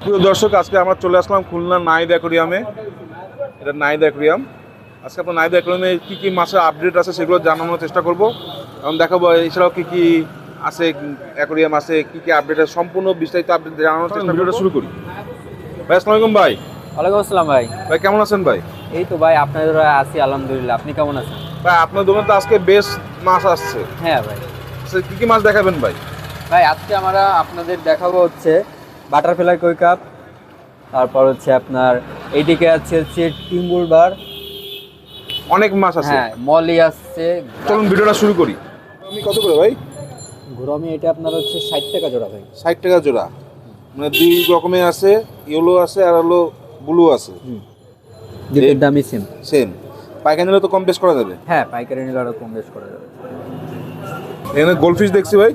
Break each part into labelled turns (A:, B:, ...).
A: প্রিয় দর্শক, আজকে আমরা চলে আসলাম খুলনা নাইদ অ্যাকোরিয়ামে। এটা নাইদ অ্যাকোরিয়াম। আজকে আপনার নাইদ অ্যাকোরিয়ামে কী কী মাছের আপডেট আছে সেগুলো জানানোর চেষ্টা করব এবং দেখাবো এছাড়াও কী কী আছে, অ্যাকোরিয়াম আছে, কী কী আপডেট আছে, সম্পূর্ণ বিস্তারিত আপডেট জানানোর চেষ্টা। ভিডিওটা শুরু করি। ভাই আসসালামু আলাইকুম। ভাই
B: ওয়ালাইকুম আসসালাম। ভাই
A: ভাই কেমন আছেন? ভাই
B: এই তো ভাই আপনাদের আছি আলহামদুলিল্লাহ। আপনি কেমন আছেন?
A: ভাই আপনার দোকানে তো আজকে বেশ মাছ আসছে।
B: হ্যাঁ ভাই।
A: আচ্ছা, কী কী মাছ দেখাবেন ভাই?
B: ভাই আজকে আমরা আপনাদের দেখাবো হচ্ছে বাটারফ্লাই কই কাপ, তারপর হচ্ছে আপনার এইদিকে হচ্ছে টিম্বুর বার,
A: অনেক মাছ আছে।
B: হ্যাঁ মলি আসছে।
A: চলুন ভিডিওটা শুরু করি। আমি কত করে ভাই?
B: ঘুরামি এটা আপনার হচ্ছে 60 টাকা জোড়া ভাই।
A: 60 টাকা জোড়া। মানে দুই রকমের আছে, ইয়েলো আছে আর হলো ব্লু আছে।
B: দুটোর দামই সেম।
A: সেম। পাইকারি নিলে তো কম বেশ করা যাবে।
B: হ্যাঁ পাইকারি নিলে আরো কম বেশ করা যাবে।
A: এখানে গোলফিশ দেখছি ভাই।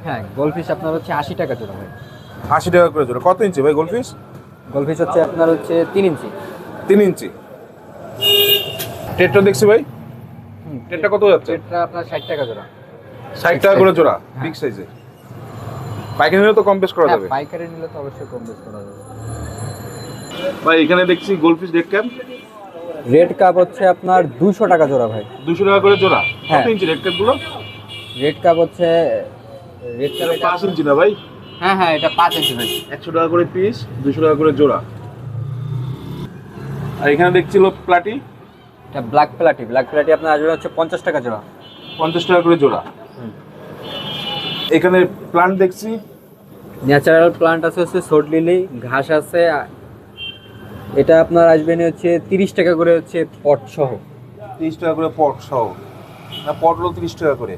B: হ্যাঁ গোলফিশ আপনার হচ্ছে 80 টাকা জোড়া ভাই।
A: 80 টাকা করে জোড়া। কত ইঞ্চি ভাই গোলফিশ?
B: গোলফিশ হচ্ছে আপনার হচ্ছে 3 ইঞ্চি।
A: 3 ইঞ্চি। টেট্রা দেখছি ভাই। টেট্রা কত যাচ্ছে?
B: এটা আপনার 60 টাকা জোড়া।
A: 60 টাকা করে জোড়া, বিগ সাইজে। পাইকারি নিলে তো কম বেশ করা
B: হ্যাঁ
A: যাবে।
B: পাইকারি নিলে তো অবশ্যই কম বেশ করা যাবে।
A: ভাই এখানে দেখছি goldfish red cap.
B: Red cup হচ্ছে আপনার 200 টাকা জোড়া ভাই।
A: 200 টাকা করে জোড়া।
B: হ্যাঁ।
A: কত ইঞ্চি রেড ক্যাপ গুলো?
B: রেড কাপ হচ্ছে রেড কাপ
A: 5 ইঞ্চি না ভাই?
B: হ্যাঁ হ্যাঁ এটা 5 ইঞ্চি ভাই।
A: 100 টাকা করে পিস, 200 টাকা করে জোড়া। আর এখানে দেখছিল প্লাটি।
B: এটা ব্ল্যাক প্লাটি আপনার আসবে হচ্ছে 50 টাকা জোড়া।
A: 50 টাকা করে জোড়া। এখানে প্লান্ট দেখছি।
B: ন্যাচারাল প্লান্ট আছে হচ্ছে সোড লিলি, ঘাস আছে। এটা আপনার আসবে হচ্ছে 30 টাকা করে হচ্ছে পট সহ।
A: 30 টাকা করে পট সহ। না, পট হলো 30 টাকা করে।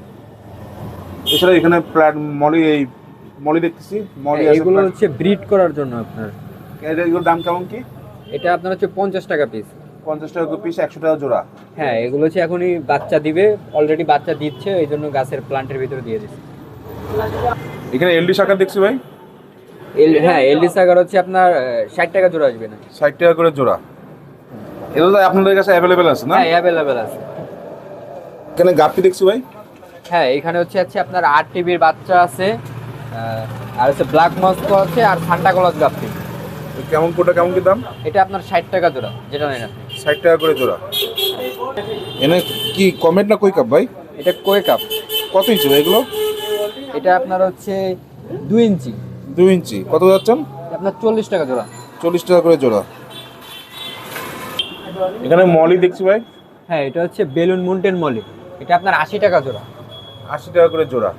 A: এছাড়া এখানে প্লান্ট মলি দেখতেছি। মলি আছে।
B: এগুলো হচ্ছে ব্রিড করার জন্য আপনার।
A: এগুলোর দাম কেমন কি?
B: এটা আপনার হচ্ছে 50 টাকা পিস।
A: 50 টাকা করে পিস, 100 টাকা জোড়া।
B: হ্যাঁ এগুলো হচ্ছে এখনই বাচ্চা দিবে, অলরেডি বাচ্চা দিচ্ছে, এই জন্য গাছের প্লান্টের ভিতরে দিয়ে দিচ্ছে।
A: এখানে এলডি শাখা দেখছি ভাই।
B: হ্যাঁ এলডি সাগার হচ্ছে আপনার 60 টাকা জোড়া আসবে না।
A: 60 টাকা করে জোড়া। এগুলো তো আপনাদের কাছে অ্যাভেলেবেল আছে না?
B: হ্যাঁ অ্যাভেলেবেল আছে।
A: এখানে গাপ্পি দেখছি ভাই।
B: হ্যাঁ এখানে হচ্ছে আপনার 8 টিবির বাচ্চা আছে, আর হচ্ছে ব্ল্যাক মস্কো আছে, আর সান্টা ক্লজ গাপ্পি।
A: কেমন কোটা, কেমন কি দাম?
B: এটা আপনার 60 টাকা জোড়া, যেটা নেন আপনি।
A: 60 টাকা করে জোড়া। এনে কি কমেট না কই কাপ ভাই?
B: এটা কই কাপ।
A: কত ইঞ্চি ভাই এগুলো?
B: এটা আপনার হচ্ছে 2 ইঞ্চি।
A: 2 ইঞ্চি। কত যাচ্ছেন?
B: আপনার 40 টাকা জোড়া।
A: 40 টাকা করে জোড়া। এখানে মলি দেখছি ভাই।
B: হ্যাঁ এটা হচ্ছে বেলুন মাউন্টেন মলি। এটা আপনার 80 টাকা জোড়া।
A: 80 টাকা করে জোড়া।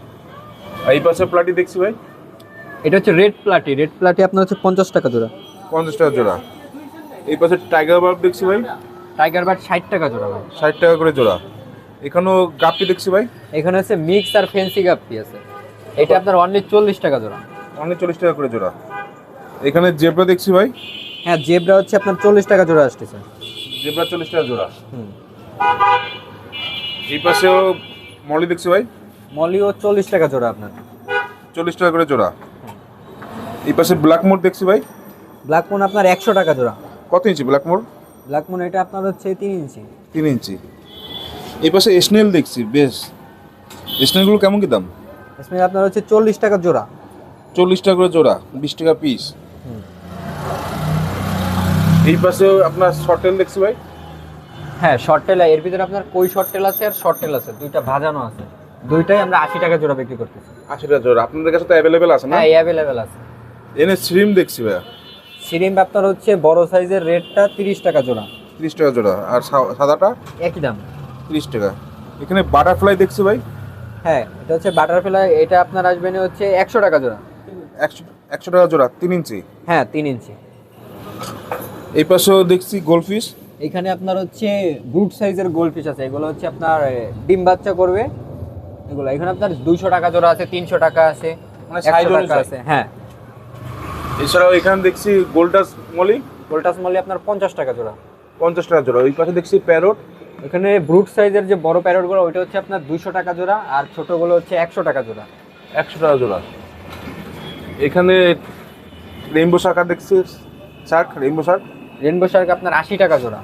A: আর এই পাশে প্লাটি দেখছি ভাই।
B: এটা হচ্ছে রেড প্লাটি আপনার হচ্ছে 50 টাকা জোড়া।
A: 50 টাকা জোড়া। এই পাশে টাইগার বার্ব দেখছি ভাই।
B: টাইগার বার্ড 60 টাকা জোড়া ভাই।
A: 60 টাকা করে জোড়া। এখানেও গাপ্পি দেখছি ভাই।
B: এখানে হচ্ছে মিক্স আর ফেন্সি গাপ্পি আছে। এটা আপনার অনলি 40 টাকা জোড়া।
A: অনেক 40 টাকা করে জোড়া। এখানে জেব্রা দেখছি ভাই।
B: হ্যাঁ জেব্রা হচ্ছে আপনার 40 টাকা জোড়া আসতেছে।
A: জেব্রা 40 টাকা জোড়া।
B: হুম।
A: এই পাশেও মলি দেখছি ভাই।
B: মলিও 40 টাকা জোড়া আপনার।
A: 40 টাকা করে জোড়া। এই পাশে ব্ল্যাক মোর দেখছি ভাই।
B: ব্ল্যাক মুন আপনার 100 টাকা জোড়া।
A: কত ইঞ্চি ব্ল্যাক মোর?
B: ব্ল্যাক মুন এটা আপনার হচ্ছে 3 ইঞ্চি।
A: 3 ইঞ্চি। এই পাশে স্নেল দেখছি বেশ। স্নেলগুলো কেমন কি দাম?
B: এসমের আপনার হচ্ছে 40 টাকা জোড়া।
A: 40 টাকা করে জোড়া, 20 টাকা পিস। এই পাশেও আপনার শর্টেল দেখছি ভাই।
B: হ্যাঁ শর্ট টেল, এর ভিতরে আপনার কই শর্ট টেল আছে আর শর্ট টেল আছে, দুইটা ভাজানো আছে। দুইটাই আমরা 80 টাকা জোড়া বিক্রি করতেছি।
A: 80 টাকা জোড়া। আপনাদের কাছে তো অ্যাভেলেবেল আছে না?
B: হ্যাঁ অ্যাভেলেবেল আছে।
A: এনে শ্রিম দেখছি ভাই।
B: সিরিম আপনার হচ্ছে বড় সাইজের রেটটা 30 টাকা জোড়া।
A: 30 টাকা জোড়া। আর সাদাটা
B: একই দাম।
A: 30 টাকা। এখানে বাটারফ্লাই দেখছি ভাই।
B: হ্যাঁ এটা হচ্ছে বাটারফ্লাই, এটা আপনার আসবে হচ্ছে 100 টাকা জোড়া।
A: 100 টাকা জোড়া, 3 ইঞ্চি।
B: হ্যাঁ 3 ইঞ্চি।
A: এই পাশেও দেখছি গোলফিশ।
B: এখানে আপনার হচ্ছে ব্রুট সাইজের গোল্ডফিশ আছে, এগুলো হচ্ছে আপনার ডিম বাচ্চা করবে এগুলো। এখানে আপনার 200 টাকা জোড়া আছে, 300 টাকা আছে,
A: মানে
B: 100
A: সাইজ
B: টাকা
A: অনুযায়ী
B: আছে। হ্যাঁ
A: এছাড়াও এখানে দেখছি গোল্ডাস মলি।
B: গোল্ডাস মলি আপনার 50 টাকা জোড়া।
A: 50 টাকা জোড়া। ওই পাশে দেখছি প্যারট।
B: এখানে ব্রুট সাইজের যে বড় প্যারটগুলো ওইটা হচ্ছে আপনার 200 টাকা জোড়া, আর ছোটগুলো হচ্ছে 100 টাকা জোড়া।
A: 100 টাকা জোড়া। এখানে রেইনবো শার্ক দেখছি। Rainbow Shark.
B: রেনবো শার্ক আপনার 80 টাকা জোড়া।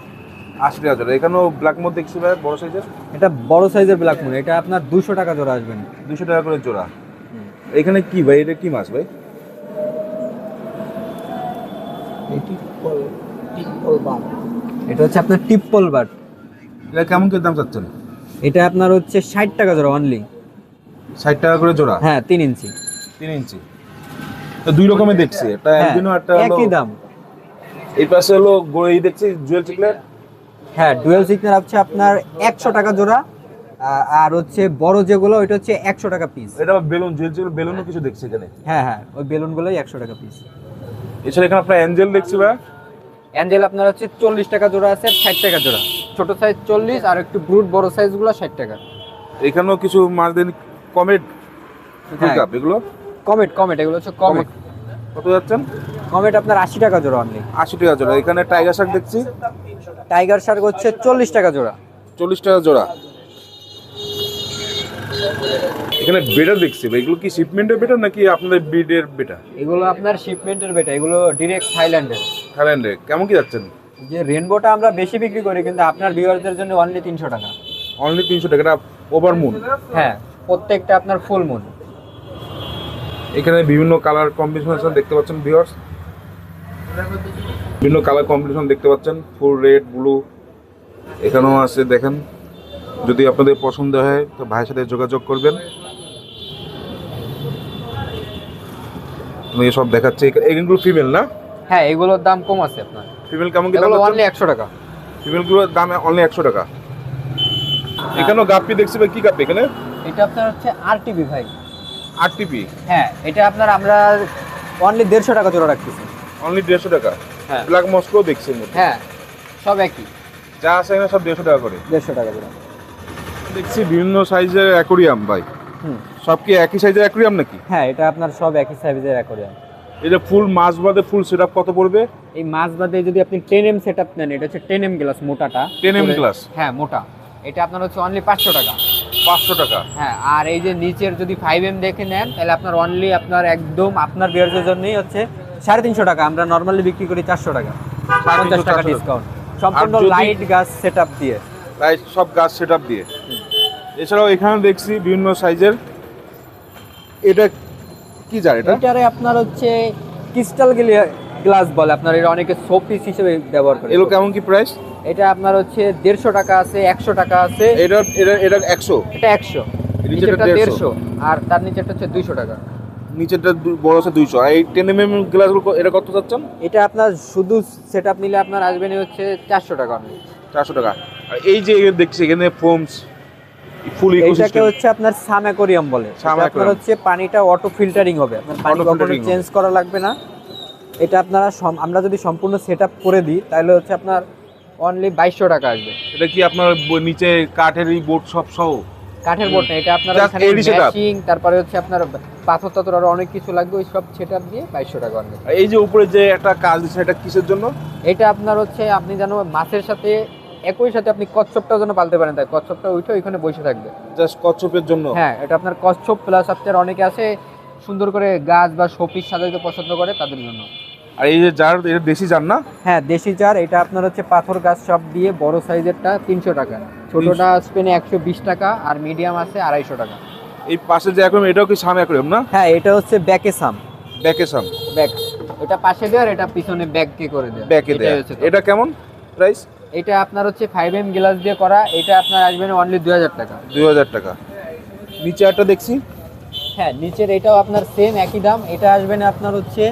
A: 80 টাকা জোড়া। এখানেও ব্ল্যাক মোর দেখছি ভাই, বড় সাইজের।
B: এটা বড় সাইজের ব্ল্যাক মুন, এটা আপনার 200 টাকা জোড়া আসবেন।
A: 200 টাকা করে জোড়া। এখানে কি ভাই, এটা কি মাছ ভাই?
B: এটা হচ্ছে আপনার টিপ্পল বাট।
A: এটা কেমন কি দাম চাচ্ছেন?
B: এটা আপনার হচ্ছে 60 টাকা জোড়া অনলি।
A: 60 টাকা করে জোড়া?
B: হ্যাঁ 3 ইঞ্চি।
A: 3 ইঞ্চি। তো দুই রকমের দেখছি, একটা অ্যালবিনো একটা হলো
B: একই দাম।
A: এই পাশে হলো এই দেখছি জুয়েল চিকলেট।
B: হ্যাঁ ডুয়েল সিগন্যাল হচ্ছে আপনার 100 টাকা জোড়া, আর হচ্ছে বড় যেগুলো ওইটা হচ্ছে 100 টাকা পিস।
A: এটা বেলুন, জুয়েল চিকলেট বেলুনও কিছু দেখছি এখানে।
B: হ্যাঁ হ্যাঁ ওই বেলুনগুলোই 100 টাকা পিস।
A: এছাড়া এখানে আপনার অ্যাঞ্জেল দেখছি ভাই।
B: অ্যাঞ্জেল আপনার হচ্ছে 40 টাকা জোড়া আছে, 60 টাকা জোড়া। ছোট সাইজ 40 আর একটু ব্রুট বড় সাইজগুলো 60 টাকা।
A: এখানেও কিছু মাছ দেন কমেট
B: হ্যাঁ।
A: কাপ এগুলো
B: কমেট এগুলো হচ্ছে কমেট।
A: কত যাচ্ছেন?
B: কমেট আপনার 80 টাকা জোড়া অনলি।
A: 80 টাকা জোড়া। এখানে টাইগার শার্ক দেখছি,
B: টাইগার শার্ক হচ্ছে 40 টাকা জোড়া।
A: 40 টাকা জোড়া। এখানে বেটা দেখছি ভাই, এগুলো কি শিপমেন্টের বেটা নাকি আপনাদের ব্রিডের বেটা?
B: এগুলো আপনার শিপমেন্টের বেটা, এগুলো ডিরেক্ট থাইল্যান্ডের।
A: থাইল্যান্ডে কেমন কি যাচ্ছেন?
B: যে রেনবোটা আমরা বেশি বিক্রি করি, কিন্তু আপনার ভিউয়ারদের জন্য অনলি 300 টাকা।
A: অনলি 300 টাকা। এটা ওভার মুন?
B: হ্যাঁ প্রত্যেকটা আপনার ফুল মুন।
A: এখানে বিভিন্ন কালার কম্বিনেশন দেখতে পাচ্ছেন ভিউয়ার্স, বিভিন্ন কালার কম্বিনেশন দেখতে পাচ্ছেন, ফুল রেড ব্লু এখানেও আছে। দেখেন যদি আপনাদের পছন্দ হয় তো ভাইয়ের সাথে যোগাযোগ করবেন। আমি সব দেখাচ্ছি, এগুলো ফিমেল না?
B: হ্যাঁ এগুলোর দাম কম আছে আপনার।
A: ফিমেল কেমন কি দাম?
B: এগুলো অনলি 100 টাকা।
A: ফিমেলগুলোর দাম অনলি 100 টাকা। এখানেও গাপ্পি দেখছি ভাই, কি গাপ্পি এখানে?
B: এটা আপনার হচ্ছে আরটিপি ভাই।
A: আরটিপি?
B: হ্যাঁ এটা আপনার আমরা অনলি 150 টাকা জোড়া রাখতেছি।
A: অনলি 150 টাকা?
B: হ্যাঁ
A: ব্ল্যাক মস্কো দেখছি মধ্যে।
B: হ্যাঁ সব একই,
A: যা আছে এখানে সব 150 টাকা করে।
B: 150 টাকা জোড়া।
A: দেখছি বিভিন্ন সাইজের অ্যাকোরিয়াম ভাই। সব কি একই সাইজের অ্যাকোরিয়াম নাকি?
B: হ্যাঁ এটা আপনার সব একই সাইজের অ্যাকোরিয়াম।
A: এটা ফুল মাছ বাদে ফুল সেটআপ কত পড়বে?
B: এই মাছ বাদে যদি আপনি 10M সেটআপ নেন, এটা হচ্ছে 10M গ্লাস মোটাটা।
A: 10M glass?
B: হ্যাঁ মোটা। এটা আপনার হচ্ছে অনলি 500 টাকা।
A: 500 টাকা?
B: হ্যাঁ আর এই যে নিচের যদি 5M দেখে নেন তাহলে আপনার অনলি আপনার একদম আপনার ভিউয়ারদের জন্যই হচ্ছে 350 টাকা। আমরা নরমালি বিক্রি করি 400 টাকা, 50 টাকা ডিসকাউন্ট সম্পূর্ণ লাইট গাছ সেটআপ দিয়ে।
A: লাইট সব গাছ সেটআপ দিয়ে। এছাড়াও এখানে দেখছি বিভিন্ন সাইজের। এটা কি জার? এটা
B: এটারে আপনার হচ্ছে ক্রিস্টাল গ্লাস বলে, আপনার এটা অনেকে শোপিস হিসেবে ব্যবহার করে।
A: এগুলো কেমন কি প্রাইস?
B: এটা আপনার হচ্ছে 150 টাকা আছে, 100 টাকা আছে।
A: এটা এটা এটা 100?
B: এটা 100, নিচেরটা 150 আর তার নিচেরটা হচ্ছে 200 টাকা।
A: নিচেরটা বড় আছে 200। আর এই 10mm গ্লাসগুলো এটা কত চাচ্ছেন?
B: এটা আপনার শুধু সেটআপ নিলে আপনার আসবেন হচ্ছে 400 টাকা অনলি।
A: 400 টাকা। আর এই যে দেখছি এখানে ফোমস ফুল
B: এটাকে
A: ইকোসিস্টেম,
B: হচ্ছে আপনার সাম অ্যাকোরিয়াম বলে। এটা আপনার হচ্ছে পানিটা অটো ফিল্টারিং হবে, আপনার পানি
A: Auto
B: কখনো
A: filtering
B: চেঞ্জ করা লাগবে না। এটা আপনারা আমরা যদি সম্পূর্ণ সেটআপ করে দিই তাহলে হচ্ছে আপনার অনলি 2200 টাকা আসবে।
A: এটা কি আপনার নিচে কাঠের এই বোর্ড সব সহ?
B: কাঠের বোর্ড না, এটা আপনার
A: Just
B: এখানে
A: AD setup?
B: ম্যাচিং, তারপরে হচ্ছে আপনার পাথর টাথর আরো অনেক কিছু লাগবে, ওই সব সেটআপ দিয়ে 2200 টাকা অনলি।
A: আর এই যে উপরে যে একটা কাজ দিচ্ছে এটা কিসের জন্য?
B: এটা আপনার হচ্ছে আপনি জানো মাছের সাথে একই সাথে আপনি কচ্ছপটাও যেন পালতে পারেন, তাই কচ্ছপটা উঠে ওইখানে বসে থাকবে।
A: জাস্ট কচ্ছপের জন্য?
B: হ্যাঁ এটা আপনার কচ্ছপ প্লাস আপনার অনেকে আছে সুন্দর করে গাছ বা শোপিস সাজাইতে পছন্দ করে তাদের জন্য।
A: আর এই যে জার, এটা দেশি জার না?
B: হ্যাঁ দেশি জার। এটা আপনার হচ্ছে পাথর গাছ সব দিয়ে বড় সাইজেরটা 300 টাকা, ছোটটা স্পেনে 120 টাকা আর মিডিয়াম আছে 250 টাকা।
A: এই পাশে যে অ্যাকোরিয়াম এটাও কি সাম অ্যাকোরিয়াম না?
B: হ্যাঁ এটা হচ্ছে ব্যাকে সাম।
A: ব্যাকে সাম?
B: ব্যাক এটা পাশে দেওয়ার, এটা পিছনে ব্যাকে করে দেওয়া।
A: ব্যাকে দেয়া। এটা কেমন প্রাইস?
B: এটা আপনার হচ্ছে 5M গ্লাস দিয়ে করা, এটা আপনার আসবে না অনলি 2000 টাকা।
A: 2000 টাকা। নিচে একটা দেখছি।
B: হ্যাঁ নিচের এটাও আপনার সেম একই দাম। এটা আসবে না আপনার হচ্ছে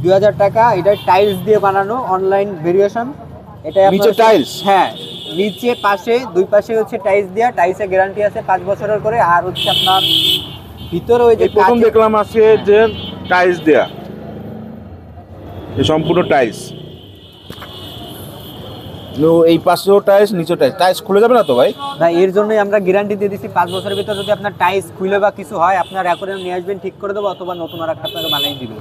B: 2000 টাকা। এটা টাইলস দিয়ে বানানো অনলাইন ভেরিয়েশন। এটা
A: নিচে টাইলস?
B: হ্যাঁ নিচে পাশে দুই পাশে হচ্ছে টাইলস দেয়া, টাইলসের গ্যারান্টি আছে 5 বছরের করে। আর হচ্ছে আপনার ভিতরে ওই যে
A: এই প্রথম দেখলাম আছে যে টাইলস দেয়া, এই সম্পূর্ণ টাইলস। এই পাশেও টাইলস, নিচেও টাইলস। টাইলস খুলে যাবে না তো ভাই?
B: না এর জন্যই আমরা গ্যারান্টি দিয়ে দিচ্ছি 5 বছরের ভিতরে যদি আপনার টাইলস খুলে বা কিছু হয় আপনার অ্যাকোরিয়াম নিয়ে আসবেন, ঠিক করে দেবো, অথবা নতুন আর একটা আপনাকে বানিয়ে দিবে।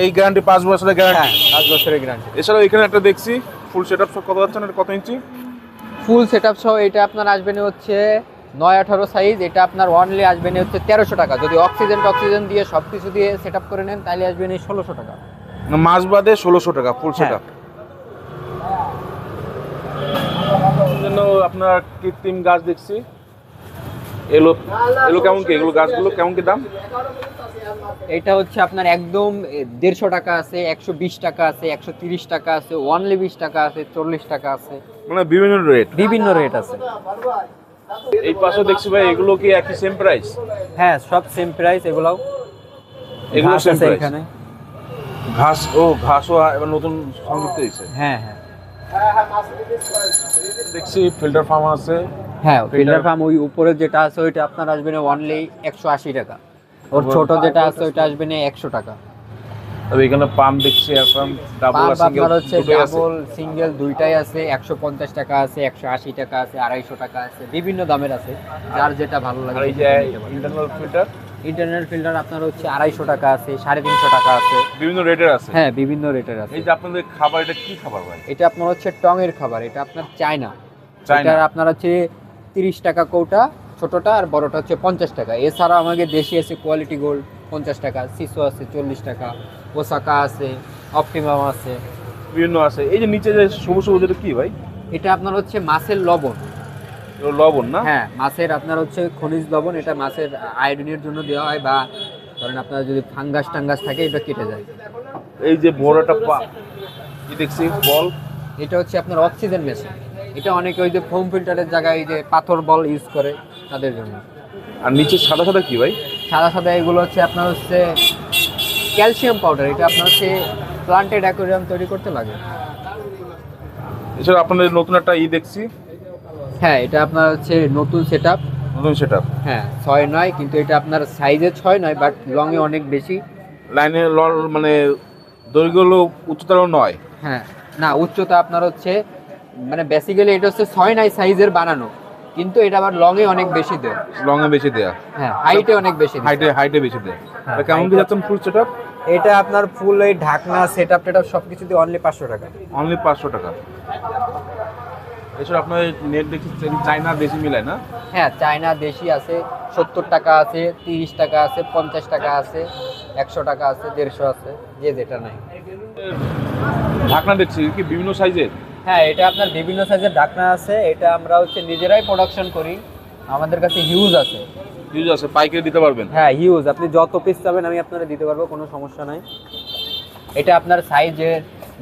A: এই গ্যারান্টি 5 বছরের গ্যারান্টি?
B: হ্যাঁ 5 বছরের গ্যারান্টি।
A: এছাড়াও এখানে একটা দেখছি ফুল সেটআপ সব কত যাচ্ছে না? এটা কত ইঞ্চি?
B: ফুল সেটআপ সহ এটা আপনার আসবেন হচ্ছে 9-18 সাইজ। এটা আপনার অনলি আসবেন হচ্ছে 1300 টাকা। যদি অক্সিজেন দিয়ে সব কিছু দিয়ে সেটআপ করে নেন তাহলে আসবেন এই 1600 টাকা।
A: মাছ বাদে 1600 টাকা ফুল সেটআপ। জন্য আপনার কৃত্রিম গাছ দেখছি। এলো কেমন কি? এগুলো গাছগুলো কেমন কি দাম?
B: এটা হচ্ছে আপনার একদম 150 টাকা আছে, 120 টাকা আছে, 130 টাকা আছে, অনলি 20 টাকা আছে, 40 টাকা আছে,
A: মানে বিভিন্ন রেট।
B: বিভিন্ন রেট আছে।
A: এই পাশে দেখছি ভাই, এগুলো কি একই সেম প্রাইস?
B: হ্যাঁ, সব সেম প্রাইস। এগুলো
A: এগুলো সেম প্রাইস।
B: এখানে
A: ঘাসও এবার নতুন সংযুক্ত হয়েছে।
B: হ্যাঁ হ্যাঁ
A: দেখছি ফিল্টার ফার্ম আছে।
B: হ্যাঁ, ফিল্টার ফার্ম ওই উপরে যেটা আছে ওইটা আপনার আসবে না অনলি 180 টাকা। ওর ছোট যেটা আছে ওইটা আসবে না 100 টাকা।
A: তবে এখানে পাম্প দেখছি, এখন ডাবল আর
B: পাম্প
A: সিঙ্গেল
B: আপনার হচ্ছে
A: দুটোই আছে।
B: ডাবল সিঙ্গেল দুইটাই আছে। 150 টাকা আছে, 180 টাকা আছে, 250 টাকা আছে, বিভিন্ন দামের আছে, যার যেটা ভালো লাগে।
A: আর এই যে ইন্টারনাল ফিল্টার,
B: ইন্টারনাল ফিল্টার আপনার হচ্ছে 250 টাকা আছে, 350 টাকা আছে,
A: বিভিন্ন রেটের আছে।
B: হ্যাঁ বিভিন্ন রেটের আছে।
A: এই যে আপনাদের খাবার, এটা কি খাবার ভাই?
B: এটা আপনার হচ্ছে টঙের খাবার, এটা আপনার চায়না।
A: চায়না।
B: এটা আপনার হচ্ছে 30 টাকা কৌটা, ছোটটা, আর বড়টা হচ্ছে 50 টাকা। এছাড়া আমাদের দেশি আছে কোয়ালিটি গোল্ড 50 টাকা, সিসো আছে 40 টাকা, ওসাকা আছে, অপটিমাম আছে,
A: বিভিন্ন আছে। এই যে নিচে যে সবুজ সবুজ, এটা কি ভাই?
B: এটা আপনার হচ্ছে মাছের লবণ।
A: এটা লবণ না?
B: হ্যাঁ, মাছের আপনার হচ্ছে খনিজ লবণ। এটা মাছের আয়োডিনের জন্য দেওয়া হয়, বা ধরেন আপনার যদি ফাঙ্গাস টাঙ্গাস থাকে এটা কেটে যায়।
A: এই যে বড় একটা কি দেখছি বল,
B: এটা হচ্ছে আপনার অক্সিজেন মেশিন। এটা অনেকে ওই যে ফোম ফিল্টারের জায়গায় ওই যে পাথর বল ইউজ করে তাদের জন্য।
A: আর নিচে সাদা সাদা কি ভাই?
B: সাদা সাদা এগুলো হচ্ছে আপনার হচ্ছে ক্যালসিয়াম পাউডার। এটা আপনার হচ্ছে প্লান্টেড অ্যাকোয়ারিয়াম তৈরি করতে লাগে।
A: এছাড়া আপনাদের নতুন একটা দেখছি।
B: হ্যাঁ, এটা আপনার হচ্ছে নতুন সেটআপ।
A: নতুন সেটআপ।
B: হ্যাঁ, 6 কিন্তু এটা আপনার সাইজে 6 বাট লং এ অনেক বেশি।
A: লাইনে মানে দৈর্ঘ্য হলো উচ্চতারও 9।
B: হ্যাঁ, না উচ্চতা আপনার হচ্ছে মানে বেসিক্যালি এটা হচ্ছে 6 সাইজের বানানো, কিন্তু এটা আবার লং এ অনেক বেশি দেয়।
A: লং এ বেশি দেয়া,
B: হ্যাঁ, হাইটে অনেক বেশি দেয়।
A: হাইটে বেশি দেয়া।
B: হ্যাঁ,
A: এটা কেমন কি যাচ্ছেন ফুল সেটআপ?
B: এটা আপনার ফুল এই ঢাকনা সেটআপ টেটআপ সবকিছু দিয়ে অনলি 500 টাকা।
A: অনলি 500 টাকা। এছাড়া আপনার নেট দেখছি চায়না দেশি মিলায় না?
B: হ্যাঁ, চায়না দেশি আছে, 70 টাকা আছে, 30 টাকা আছে, 50 টাকা আছে, 100 টাকা আছে, 150 আছে, যে যেটা নাই।
A: ঢাকনা দেখছি কি বিভিন্ন সাইজের?
B: হ্যাঁ, এটা আপনার বিভিন্ন সাইজের ঢাকনা আছে। এটা আমরা হচ্ছে নিজেরাই প্রোডাকশন করি, আমাদের কাছে হিউজ আছে।
A: হিউজ আছে, পাইকারি দিতে পারবেন?
B: হ্যাঁ, হিউজ। আপনি যত পিস চাবেন আমি আপনারা দিতে পারবো, কোনো সমস্যা নাই। এটা আপনার সাইজের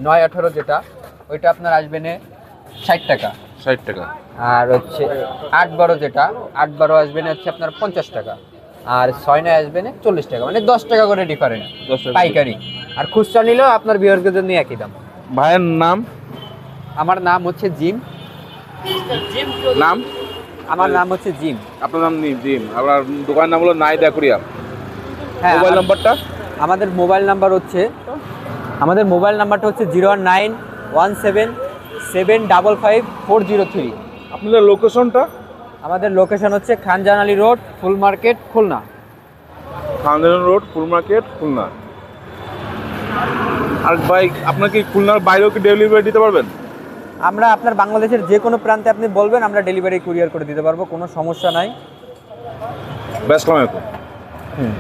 B: 9-18 যেটা, ওইটা আপনার আসবে না 60 টাকা।
A: 60 টাকা।
B: আর হচ্ছে 8-12 যেটা, 8-12 আসবে না হচ্ছে আপনার 50 টাকা। আর 6-9 আসবে না 40 টাকা, মানে 10 টাকা করে ডিফারেন্ট
A: 10 টাকা
B: পাইকারি। আর খুচরা নিলেও আপনার বিয়ারদের জন্য একই দাম।
A: ভাইয়ের নাম?
B: আমার নাম হচ্ছে জিম।
A: নাম?
B: আমার নাম হচ্ছে জিম।
A: আপনার নাম জিম, আপনার দোকানের নাম হলো নাইদ অ্যাকোয়ারিয়াম।
B: হ্যাঁ,
A: মোবাইল নাম্বারটা?
B: আমাদের মোবাইল নাম্বারটা হচ্ছে 09117755403।
A: আপনাদের লোকেশনটা?
B: আমাদের লোকেশন হচ্ছে খানজাহান আলী রোড, ফুল মার্কেট, খুলনা।
A: খানজাহান রোড, ফুল মার্কেট, খুলনা। আর ভাই আপনার কি খুলনার বাইরেও কি ডেলিভারি দিতে পারবেন?
B: আমরা আপনার বাংলাদেশের যে কোনো প্রান্তে আপনি বলবেন, আমরা ডেলিভারি কুরিয়ার করে দিতে পারবো, কোনো সমস্যা নাই।
A: আসসালামু আলাইকুম।
B: হুম।